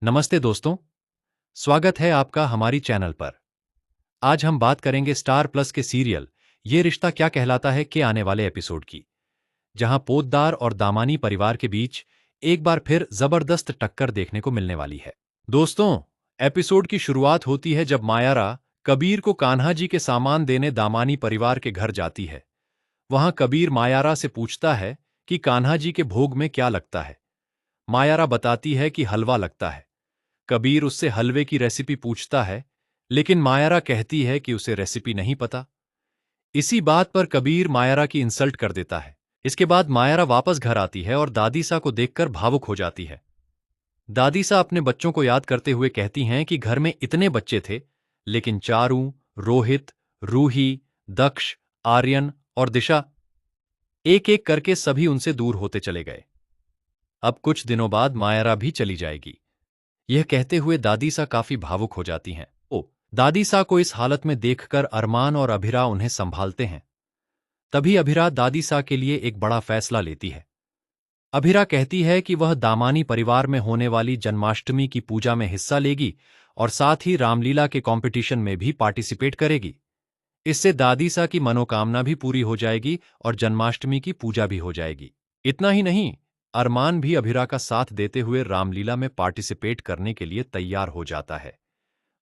नमस्ते दोस्तों, स्वागत है आपका हमारी चैनल पर। आज हम बात करेंगे स्टार प्लस के सीरियल ये रिश्ता क्या कहलाता है के आने वाले एपिसोड की, जहां पोद्दार और दामानी परिवार के बीच एक बार फिर जबरदस्त टक्कर देखने को मिलने वाली है। दोस्तों, एपिसोड की शुरुआत होती है जब मायारा कबीर को कान्हा जी के सामान देने दामानी परिवार के घर जाती है। वहां कबीर मायारा से पूछता है कि कान्हा जी के भोग में क्या लगता है। मायारा बताती है कि हलवा लगता है। कबीर उससे हलवे की रेसिपी पूछता है, लेकिन मायारा कहती है कि उसे रेसिपी नहीं पता। इसी बात पर कबीर मायारा की इंसल्ट कर देता है। इसके बाद मायारा वापस घर आती है और दादीसा को देखकर भावुक हो जाती है। दादीसा अपने बच्चों को याद करते हुए कहती हैं कि घर में इतने बच्चे थे, लेकिन चारू, रोहित, रूही, दक्ष, आर्यन और दिशा एक एक करके सभी उनसे दूर होते चले गए। अब कुछ दिनों बाद मायारा भी चली जाएगी। यह कहते हुए दादीसा काफी भावुक हो जाती हैं। दादीसा को इस हालत में देखकर अरमान और अभिरा उन्हें संभालते हैं। तभी अभिरा दादीसा के लिए एक बड़ा फैसला लेती है। अभिरा कहती है कि वह दामानी परिवार में होने वाली जन्माष्टमी की पूजा में हिस्सा लेगी और साथ ही रामलीला के कंपटीशन में भी पार्टिसिपेट करेगी। इससे दादीसा की मनोकामना भी पूरी हो जाएगी और जन्माष्टमी की पूजा भी हो जाएगी। इतना ही नहीं, अरमान भी अभिरा का साथ देते हुए रामलीला में पार्टिसिपेट करने के लिए तैयार हो जाता है।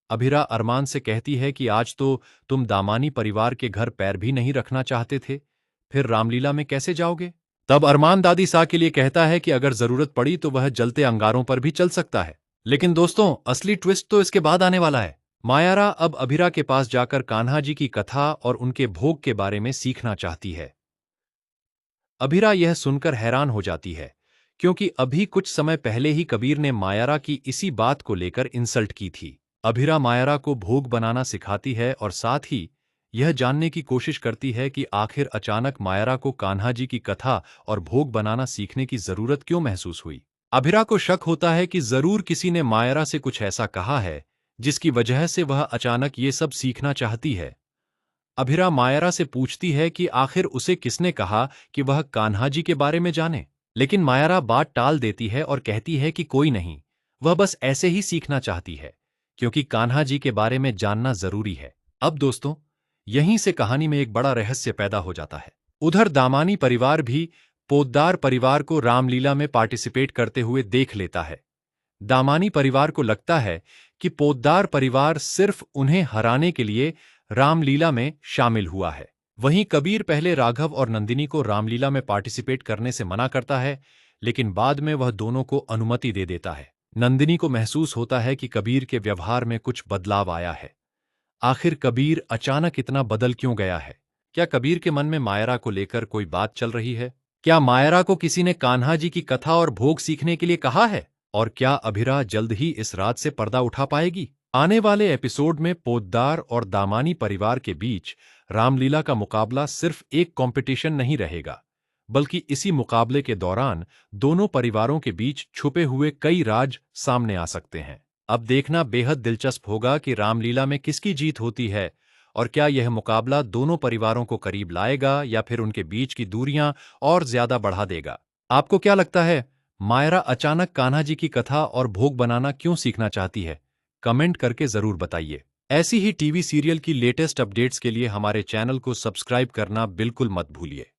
अभिरा अरमान से कहती है कि आज तो तुम दामानी परिवार के घर पैर भी नहीं रखना चाहते थे, फिर रामलीला में कैसे जाओगे? तब अरमान दादीसा के लिए कहता है कि अगर जरूरत पड़ी तो वह जलते अंगारों पर भी चल सकता है। लेकिन दोस्तों, असली ट्विस्ट तो इसके बाद आने वाला है। मायारा अब अभिरा के पास जाकर कान्हा जी की कथा और उनके भोग के बारे में सीखना चाहती है। अभिरा यह सुनकर हैरान हो जाती है, क्योंकि अभी कुछ समय पहले ही कबीर ने मायारा की इसी बात को लेकर इंसल्ट की थी। अभिरा मायारा को भोग बनाना सिखाती है और साथ ही यह जानने की कोशिश करती है कि आखिर अचानक मायारा को कान्हा जी की कथा और भोग बनाना सीखने की जरूरत क्यों महसूस हुई। अभिरा को शक होता है कि जरूर किसी ने मायारा से कुछ ऐसा कहा है जिसकी वजह से वह अचानक ये सब सीखना चाहती है। अभिरा मायारा से पूछती है कि आखिर उसे किसने कहा कि वह कान्हा जी के बारे में जाने, लेकिन मायारा बात टाल देती है और कहती है कि कोई नहीं, वह बस ऐसे ही सीखना चाहती है, क्योंकि कान्हा जी के बारे में जानना जरूरी है। अब दोस्तों, यहीं से कहानी में एक बड़ा रहस्य पैदा हो जाता है। उधर दामानी परिवार भी पोद्दार परिवार को रामलीला में पार्टिसिपेट करते हुए देख लेता है। दामानी परिवार को लगता है कि पोद्दार परिवार सिर्फ उन्हें हराने के लिए रामलीला में शामिल हुआ है। वहीं कबीर पहले राघव और नंदिनी को रामलीला में पार्टिसिपेट करने से मना करता है, लेकिन बाद में वह दोनों को अनुमति दे देता है। नंदिनी को महसूस होता है कि कबीर के व्यवहार में कुछ बदलाव आया है। आखिर कबीर अचानक इतना बदल क्यों गया है? क्या कबीर के मन में मायरा को लेकर कोई बात चल रही है? क्या मायरा को किसी ने कान्हा जी की कथा और भोग सीखने के लिए कहा है? और क्या अभिरा जल्द ही इस रात से पर्दा उठा पाएगी? आने वाले एपिसोड में पोद्दार और दामानी परिवार के बीच रामलीला का मुकाबला सिर्फ एक कंपटीशन नहीं रहेगा, बल्कि इसी मुकाबले के दौरान दोनों परिवारों के बीच छुपे हुए कई राज सामने आ सकते हैं। अब देखना बेहद दिलचस्प होगा कि रामलीला में किसकी जीत होती है और क्या यह मुकाबला दोनों परिवारों को करीब लाएगा या फिर उनके बीच की दूरियां और ज्यादा बढ़ा देगा। आपको क्या लगता है, मायरा अचानक कान्हा जी की कथा और भोग बनाना क्यों सीखना चाहती है? कमेंट करके जरूर बताइए। ऐसी ही टीवी सीरियल की लेटेस्ट अपडेट्स के लिए हमारे चैनल को सब्सक्राइब करना बिल्कुल मत भूलिए।